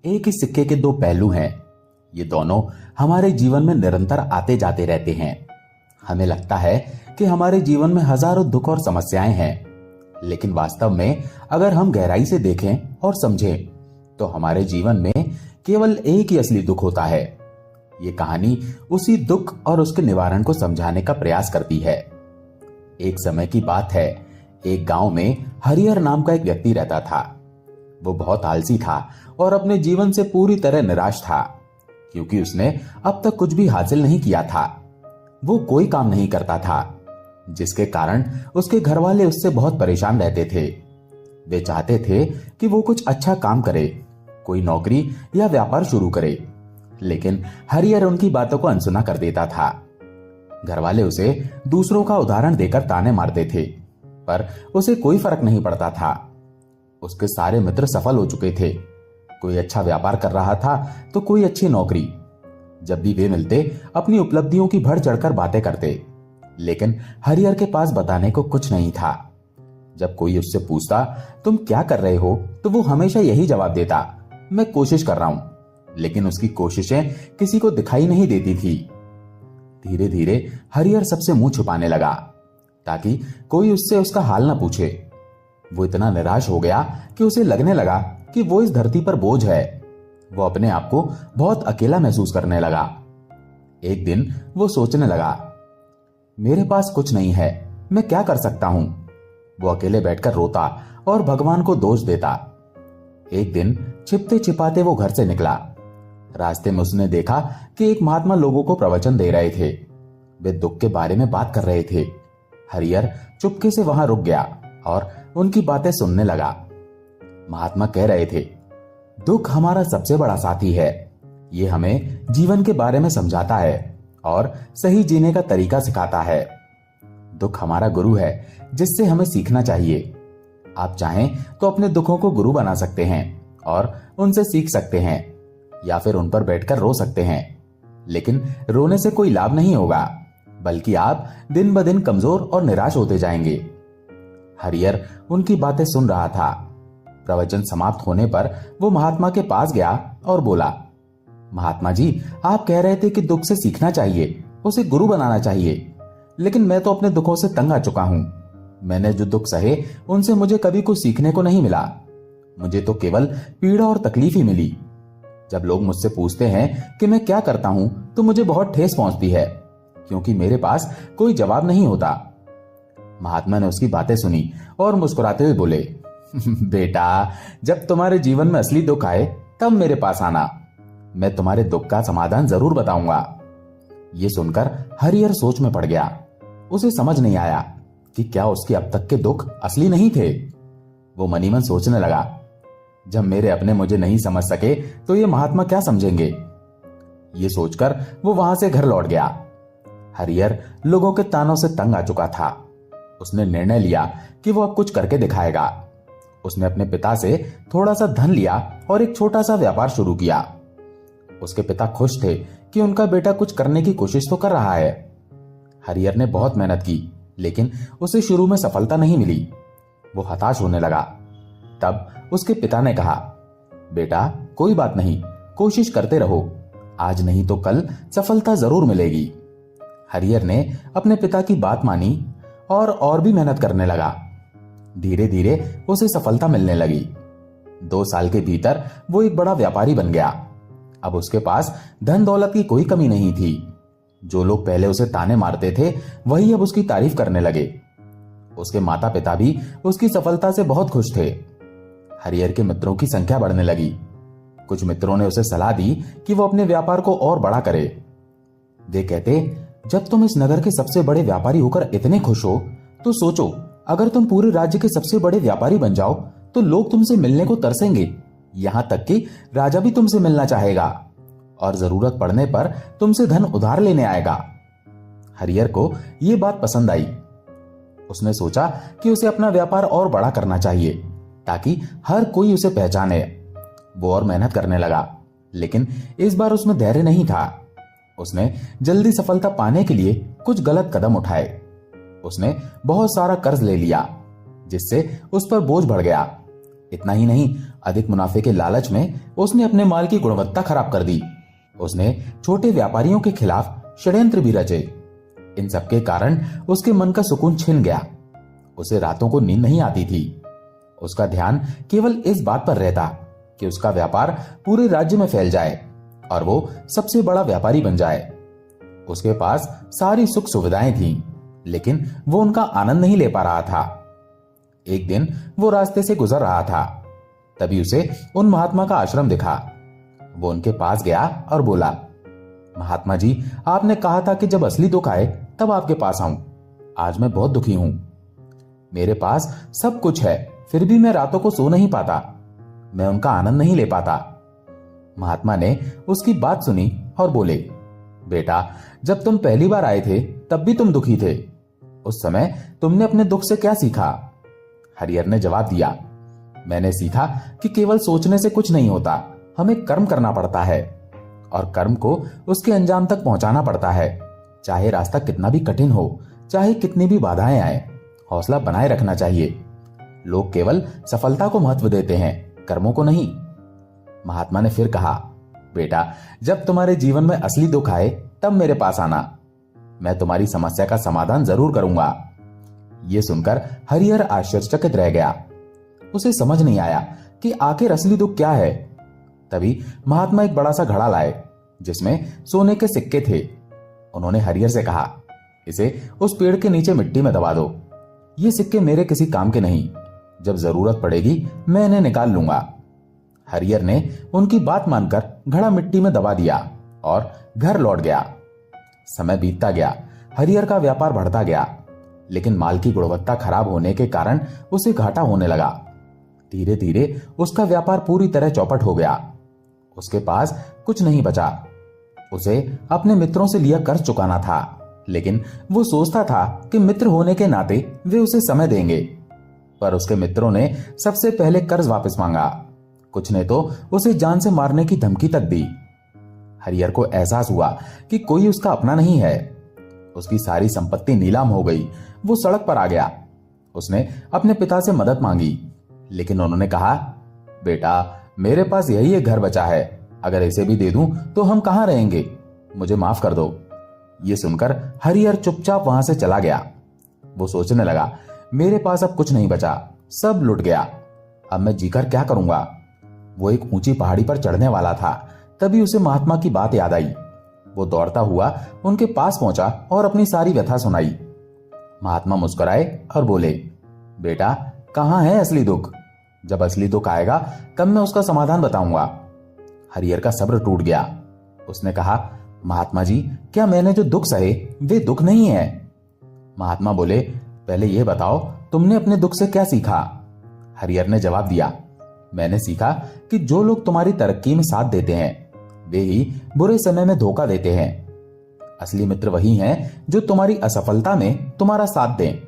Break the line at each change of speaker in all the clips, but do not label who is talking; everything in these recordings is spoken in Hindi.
एक ही सिक्के के दो पहलू हैं। ये दोनों हमारे जीवन में निरंतर आते जाते रहते हैं। हमें लगता है कि हमारे जीवन में हजारों दुख और समस्याएं हैं, लेकिन वास्तव में अगर हम गहराई से देखें और समझें तो हमारे जीवन में केवल एक ही असली दुख होता है। ये कहानी उसी दुख और उसके निवारण को समझाने का प्रयास करती है। एक समय की बात है, एक गांव में हरिहर नाम का एक व्यक्ति रहता था। वो बहुत आलसी था और अपने जीवन से पूरी तरह निराश था, क्योंकि उसने अब तक कुछ भी हासिल नहीं किया था। वो कोई काम नहीं करता था, जिसके कारण उसके घर वाले उससे बहुत परेशान रहते थे। वे चाहते थे कि वो कुछ अच्छा काम करे, कोई नौकरी या व्यापार शुरू करे, लेकिन हरिहर उनकी बातों को अनसुना कर देता था। घर वाले उसे दूसरों का उदाहरण देकर ताने मारते थे, पर उसे कोई फर्क नहीं पड़ता था। उसके सारे मित्र सफल हो चुके थे, कोई अच्छा व्यापार कर रहा था तो कोई अच्छी नौकरी। जब भी वे मिलते अपनी उपलब्धियों की बढ़ चढ़कर बातें करते, लेकिन हरिहर के पास बताने को कुछ नहीं था। जब कोई उससे पूछता तुम क्या कर रहे हो, तो वो हमेशा यही जवाब देता, मैं कोशिश कर रहा हूं। लेकिन उसकी कोशिशें किसी को दिखाई नहीं देती थी। धीरे धीरे हरिहर सबसे मुंह छुपाने लगा, ताकि कोई उससे उसका हाल न पूछे। वो इतना निराश हो गया कि उसे लगने लगा कि वो इस धरती पर बोझ है। वो अपने आप को बहुत अकेला महसूस करने लगा। एक दिन वो सोचने लगा, मेरे पास कुछ नहीं है, मैं क्या कर सकता हूं। वो अकेले बैठकर रोता और भगवान को दोष देता। एक दिन छिपते छिपाते वो घर से निकला। रास्ते में उसने देखा कि एक महात्मा लोगों को प्रवचन दे रहे थे। वे दुख के बारे में बात कर रहे थे। हरिहर चुपके से वहां रुक गया और उनकी बातें सुनने लगा। महात्मा कह रहे थे, दुख हमारा सबसे बड़ा साथी है। ये हमें जीवन के बारे में समझाता है और सही जीने का तरीका सिखाता है। दुख हमारा गुरु है, जिससे हमें सीखना चाहिए। आप चाहें तो अपने दुखों को गुरु बना सकते हैं और उनसे सीख सकते हैं, या फिर उन पर बैठकर रो सकते हैं। लेकिन रोने से कोई लाभ नहीं होगा, बल्कि आप दिन ब दिन कमजोर और निराश होते जाएंगे। हरिहर उनकी बातें सुन रहा था। प्रवचन समाप्त होने पर वो महात्मा के पास गया और बोला, महात्मा जी, आप कह रहे थे कि दुख से सीखना चाहिए, उसे गुरु बनाना चाहिए। लेकिन मैं तो अपने दुखों से तंग आ चुका हूं। मैंने जो दुख सहे, उनसे मुझे कभी कुछ सीखने को नहीं मिला। मुझे तो केवल पीड़ा और तकलीफ ही मिली। जब लोग मुझसे पूछते हैं कि मैं क्या करता हूं, तो मुझे बहुत ठेस पहुंचती है, क्योंकि मेरे पास कोई जवाब नहीं होता। महात्मा ने उसकी बातें सुनी और मुस्कुराते हुए बोले, बेटा, जब तुम्हारे जीवन में असली दुख आए तब मेरे पास आना, मैं तुम्हारे दुख का समाधान जरूर बताऊंगा। ये सुनकर हरिहर सोच में पड़ गया। उसे समझ नहीं आया कि क्या उसके अब तक के दुख असली नहीं थे। वो मनी मन सोचने लगा, जब मेरे अपने मुझे नहीं समझ सके तो ये महात्मा क्या समझेंगे। ये सोचकर वो वहां से घर लौट गया। हरिहर लोगों के तानों से तंग आ चुका था। उसने निर्णय लिया कि वो अब कुछ करके दिखाएगा। उसने अपने पिता से थोड़ा सा धन लिया और एक छोटा सा व्यापार शुरू किया। उसके पिता खुश थे कि उनका बेटा कुछ करने की कोशिश तो कर रहा है। हरिहर ने बहुत मेहनत की, लेकिन उसे शुरू में सफलता नहीं मिली। वो हताश होने लगा। तब उसके पिता ने कहा, बेटा, कोई बात नहीं, कोशिश करते रहो, आज नहीं तो कल सफलता जरूर मिलेगी। हरिहर ने अपने पिता की बात मानी और भी मेहनत करने लगा। धीरे धीरे उसे सफलता मिलने लगी। 2 साल के भीतर वो एक बड़ा व्यापारी बन गया। अब उसके पास धन दौलत की कोई कमी नहीं थी। जो लोग पहले उसे ताने मारते थे, वही अब उसकी तारीफ करने लगे। उसके माता पिता भी उसकी सफलता से बहुत खुश थे। हरिहर के मित्रों की संख्या बढ़ने लगी। कुछ मित्रों ने उसे सलाह दी कि वो अपने व्यापार को और बड़ा करे। वे कहते, जब तुम इस नगर के सबसे बड़े व्यापारी होकर इतने खुश हो, तो सोचो, अगर तुम पूरे राज्य के सबसे बड़े व्यापारी बन जाओ तो लोग तुमसे मिलने को तरसेंगे। यहां तक कि राजा भी तुमसे मिलना चाहेगा और जरूरत पड़ने पर तुमसे धन उधार लेने आएगा। हरिहर को यह बात पसंद आई। उसने सोचा कि उसे अपना व्यापार और बड़ा करना चाहिए, ताकि हर कोई उसे पहचाने। वो और मेहनत करने लगा, लेकिन इस बार उसमें धैर्य नहीं था। उसने जल्दी सफलता पाने के लिए कुछ गलत कदम उठाए। उसने बहुत सारा कर्ज ले लिया, जिससे उस पर बोझ बढ़ गया। इतना ही नहीं, अधिक मुनाफे के लालच में उसने अपने माल की गुणवत्ता खराब कर दी। उसने छोटे व्यापारियों के खिलाफ षड्यंत्र भी रचे। इन सबके कारण उसके मन का सुकून छिन गया। उसे रातों को नींद नहीं आती थी। उसका ध्यान केवल इस बात पर रहता कि उसका व्यापार पूरे राज्य में फैल जाए और वो सबसे बड़ा व्यापारी बन जाए। उसके पास सारी सुख सुविधाएं थीं, लेकिन वो उनका आनंद नहीं ले पा रहा था। एक दिन वो रास्ते से गुजर रहा था, तभी उसे उन महात्मा का आश्रम दिखा। वो उनके पास गया और बोला, महात्मा जी, आपने कहा था कि जब असली दुख आए तब आपके पास आऊं। आज मैं बहुत दुखी हूं। मेरे पास सब कुछ है, फिर भी मैं रातों को सो नहीं पाता। मैं उनका आनंद नहीं ले पाता। महात्मा ने उसकी बात सुनी और बोले, बेटा, जब तुम पहली बार आए थे तब भी तुम दुखी थे। उस समय तुमने अपने दुख से क्या सीखा? हरिहर ने जवाब दिया, मैंने सीखा कि केवल सोचने से कुछ नहीं होता, हमें कर्म करना पड़ता है और कर्म को उसके अंजाम तक पहुंचाना पड़ता है। चाहे रास्ता कितना भी कठिन हो, चाहे कितनी भी बाधाएं आए, हौसला बनाए रखना चाहिए। लोग केवल सफलता को महत्व देते हैं, कर्मों को नहीं। महात्मा ने फिर कहा, बेटा, जब तुम्हारे जीवन में असली दुख आए तब मेरे पास आना। मैं तुम्हारी समस्या का समाधान जरूर करूंगा। यह सुनकर हरिहर आश्चर्यचकित रह गया। उसे समझ नहीं आया कि आखिर असली दुख क्या है। तभी महात्मा एक बड़ा सा घड़ा लाए जिसमें सोने के सिक्के थे। उन्होंने हरिहर से कहा, इसे उस पेड़ के नीचे मिट्टी में दबा दो। ये सिक्के मेरे किसी काम के नहीं, जब जरूरत पड़ेगी मैं इन्हें निकाल लूंगा। हरिहर ने उनकी बात मानकर घड़ा मिट्टी में दबा दिया और घर लौट गया। समय बीतता गया, हरिहर का व्यापार बढ़ता गया, लेकिन माल की गुणवत्ता खराब होने के कारण उसे घाटा होने लगा। धीरे धीरे उसका व्यापार पूरी तरह चौपट हो गया। उसके पास कुछ नहीं बचा। उसे अपने मित्रों से लिया कर्ज चुकाना था, लेकिन वो सोचता था कि मित्र होने के नाते वे उसे समय देंगे, पर उसके मित्रों ने सबसे पहले कर्ज वापस मांगा। कुछ ने तो उसे जान से मारने की धमकी तक दी। हरिहर को एहसास हुआ कि कोई उसका अपना नहीं है। उसकी सारी संपत्ति नीलाम हो गई। वो सड़क पर आ गया। उसने अपने पिता से मदद मांगी, लेकिन उन्होंने कहा, बेटा, मेरे पास यही एक घर बचा है, अगर इसे भी दे दूं तो हम कहां रहेंगे, मुझे माफ कर दो। ये सुनकर हरिहर चुपचाप वहां से चला गया। वो सोचने लगा, मेरे पास अब कुछ नहीं बचा, सब लुट गया, अब मैं जीकर क्या करूंगा। वो एक ऊंची पहाड़ी पर चढ़ने वाला था, तभी उसे महात्मा की बात याद आई। वो दौड़ता हुआ उनके पास पहुंचा और अपनी सारी व्यथा सुनाई। महात्मा मुस्कुराए और बोले, बेटा, कहां है असली दुख? जब असली दुख आएगा तब मैं उसका समाधान बताऊंगा। हरिहर का सब्र टूट गया। उसने कहा, महात्मा जी, क्या मैंने जो दुख सहे वे दुख नहीं है? महात्मा बोले, पहले यह बताओ, तुमने अपने दुख से क्या सीखा? हरिहर ने जवाब दिया, मैंने सीखा कि जो लोग तुम्हारी तरक्की में साथ देते हैं वे ही बुरे समय में धोखा देते हैं। असली मित्र वही हैं जो तुम्हारी असफलता में तुम्हारा साथ दें।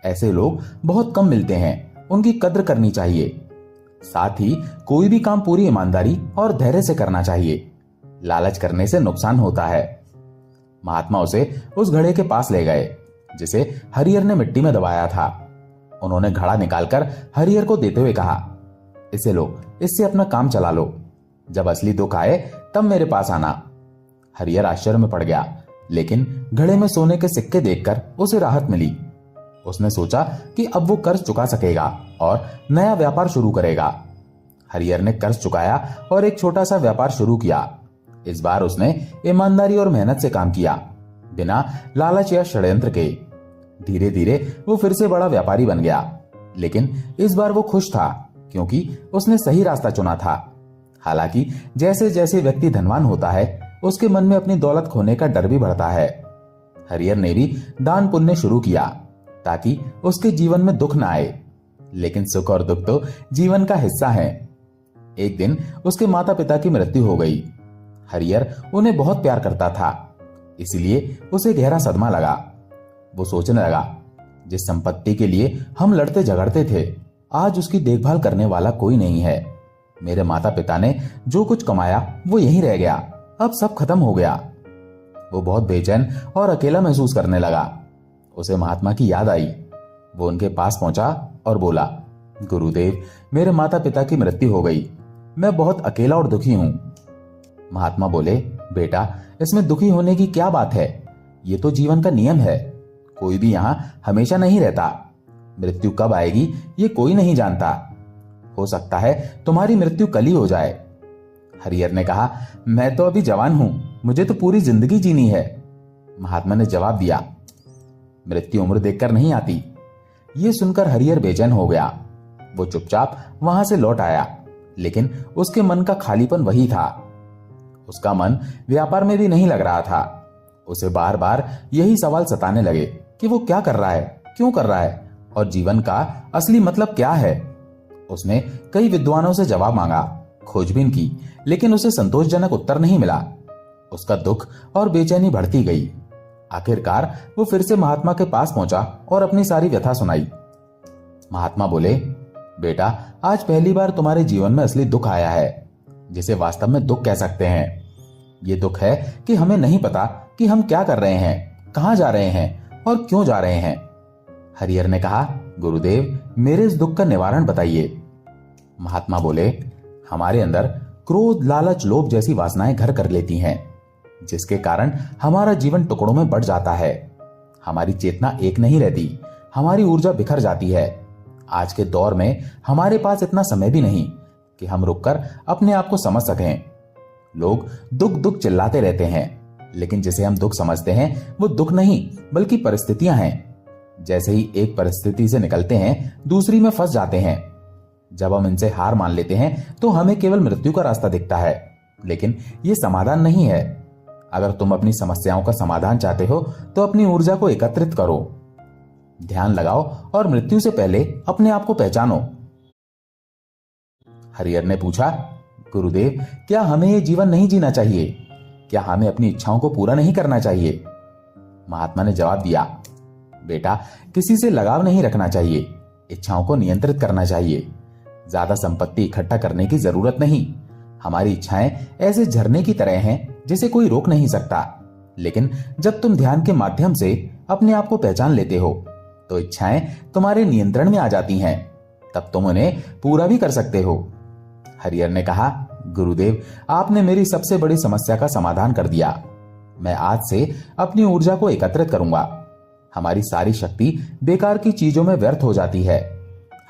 ऐसे लोग बहुत कम मिलते हैं, उनकी कद्र करनी चाहिए। साथ ही कोई भी काम पूरी ईमानदारी और धैर्य से करना चाहिए। लालच करने से नुकसान होता है। महात्मा उसे उस घड़े के पास ले गए जिसे हरिहर ने मिट्टी में दबाया था। उन्होंने घड़ा निकालकर हरिहर को देते हुए कहा, इसे लो, इससे अपना काम चला लो। जब असली दुख आए तब मेरे पास आना। हरिहर आश्चर्य में पड़ गया, लेकिन घड़े में सोने के सिक्के देखकर उसे राहत मिली। उसने सोचा कि अब वो कर्ज चुका सकेगा और नया व्यापार शुरू करेगा। हरिहर ने कर्ज चुकाया और एक छोटा सा व्यापार शुरू किया। इस बार उसने ईमानदारी और मेहनत से काम किया, बिना लालच या षड्यंत्र के। धीरे धीरे वो फिर से बड़ा व्यापारी बन गया, लेकिन इस बार वो खुश था क्योंकि उसने सही रास्ता चुना था। हालांकि जैसे जैसे व्यक्ति धनवान होता है उसके मन में अपनी दौलत खोने का डर भी बढ़ता है। हरिहर ने भी दान पुण्य शुरू किया ताकि उसके जीवन में दुख न आए, लेकिन सुख और दुख तो जीवन का हिस्सा है। एक दिन उसके माता पिता की मृत्यु हो गई। हरिहर उन्हें बहुत प्यार करता था, इसलिए उसे गहरा सदमा लगा। वो सोचने लगा, जिस संपत्ति के लिए हम लड़ते झगड़ते थे आज उसकी देखभाल करने वाला कोई नहीं है। मेरे माता पिता ने जो कुछ कमाया वो यहीं रह गया, अब सब खत्म हो गया। वो बहुत बेचैन और अकेला महसूस करने लगा। उसे महात्मा की याद आई। वो उनके पास पहुंचा और बोला, गुरुदेव, मेरे माता पिता की मृत्यु हो गई। मैं बहुत अकेला और दुखी हूं। महात्मा बोले, बेटा, इसमें दुखी होने की क्या बात है? ये तो जीवन का नियम है। कोई भी यहां हमेशा नहीं रहता। मृत्यु कब आएगी ये कोई नहीं जानता। हो सकता है तुम्हारी मृत्यु कल ही हो जाए। हरिहर ने कहा, मैं तो अभी जवान हूं, मुझे तो पूरी जिंदगी जीनी है। महात्मा ने जवाब दिया, मृत्यु उम्र देखकर नहीं आती। ये सुनकर हरिहर बेचैन हो गया। वो चुपचाप वहां से लौट आया, लेकिन उसके मन का खालीपन वही था। उसका मन व्यापार में भी नहीं लग रहा था। उसे बार बार यही सवाल सताने लगे कि वो क्या कर रहा है, क्यों कर रहा है, और जीवन का असली मतलब क्या है। उसने कई विद्वानों से जवाब मांगा, खोजबीन की, लेकिन उसे संतोषजनक उत्तर नहीं मिला। उसका दुख और बेचैनी बढ़ती गई। आखिरकार वो फिर से महात्मा के पास पहुंचा और अपनी सारी व्यथा सुनाई। महात्मा बोले, बेटा, आज पहली बार तुम्हारे जीवन में असली दुख आया है, जिसे वास्तव में दुख कह सकते हैं। ये दुख है कि हमें नहीं पता कि हम क्या कर रहे हैं, कहां जा रहे हैं और क्यों जा रहे हैं। हरिहर ने कहा, गुरुदेव, मेरे इस दुख का निवारण बताइए। महात्मा बोले, हमारे अंदर क्रोध, लालच, लोभ जैसी वासनाएं घर कर लेती हैं, जिसके कारण हमारा जीवन टुकड़ों में बढ़ जाता है। हमारी चेतना एक नहीं रहती, हमारी ऊर्जा बिखर जाती है। आज के दौर में हमारे पास इतना समय भी नहीं कि हम रुककर अपने आप को समझ सकें। लोग दुख दुख चिल्लाते रहते हैं, लेकिन जिसे हम दुख समझते हैं वो दुख नहीं बल्कि परिस्थितियां हैं। जैसे ही एक परिस्थिति से निकलते हैं, दूसरी में फंस जाते हैं। जब हम इनसे हार मान लेते हैं तो हमें केवल मृत्यु का रास्ता दिखता है, लेकिन ये समाधान नहीं है। अगर तुम अपनी समस्याओं का समाधान चाहते हो तो अपनी ऊर्जा को एकत्रित करो, ध्यान लगाओ और मृत्यु से पहले अपने आप को पहचानो। हरिहर ने पूछा, गुरुदेव, क्या हमें ये जीवन नहीं जीना चाहिए? क्या हमें अपनी इच्छाओं को पूरा नहीं करना चाहिए? महात्मा ने जवाब दिया, बेटा, किसी से लगाव नहीं रखना चाहिए, इच्छाओं को नियंत्रित करना चाहिए। ज्यादा संपत्ति इकट्ठा करने की जरूरत नहीं। हमारी इच्छाएं ऐसे झरने की तरह हैं जिसे कोई रोक नहीं सकता। लेकिन जब तुम ध्यान के माध्यम से अपने आप को पहचान लेते हो तो इच्छाएं तुम्हारे नियंत्रण में आ जाती हैं। तब तुम उन्हें पूरा भी कर सकते हो। हरिहर ने कहा, गुरुदेव, आपने मेरी सबसे बड़ी समस्या का समाधान कर दिया। मैं आज से अपनी ऊर्जा को एकत्रित करूंगा। हमारी सारी शक्ति बेकार की चीजों में व्यर्थ हो जाती है।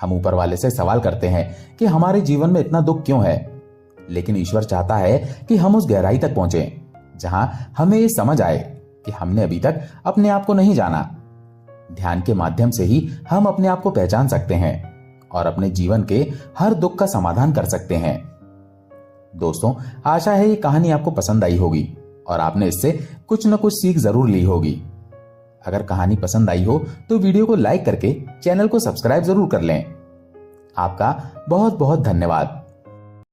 हम ऊपर वाले से सवाल करते हैं कि हमारे जीवन में इतना दुख क्यों है, लेकिन ईश्वर चाहता है कि हम उस गहराई तक पहुंचें जहां हमें ये समझ आए कि हमने अभी तक अपने आप को नहीं जाना। ध्यान के माध्यम से ही हम अपने आप को पहचान सकते हैं और अपने जीवन के हर दुख का समाधान कर सकते हैं। दोस्तों, आशा है ये कहानी आपको पसंद आई होगी और आपने इससे कुछ न कुछ सीख जरूर ली होगी। अगर कहानी पसंद आई हो तो वीडियो को लाइक करके चैनल को सब्सक्राइब जरूर कर लें। आपका बहुत बहुत धन्यवाद।